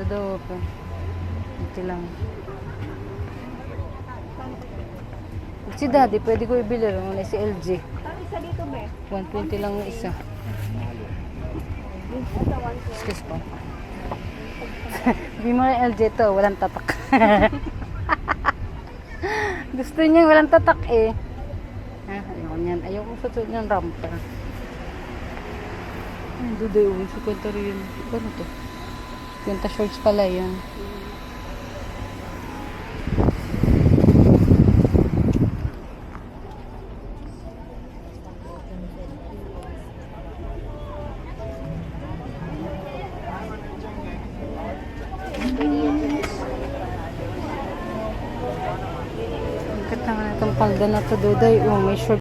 daw pa. Ito lang. Si daddy, pwede ko ibili rin. Si LG. Ang isa dito, be. 120 lang yung isa. Excuse po. Hindi mo na LG to, walang tatak. Gusto niya walang tatak eh. Ayoko niyan. Ayoko sa ng rampa. Ay, duday uwi. 50 rin. Ano to? 50 shorts pala yan. Ang ganda nga itong palda na to, duday. Oh, may short.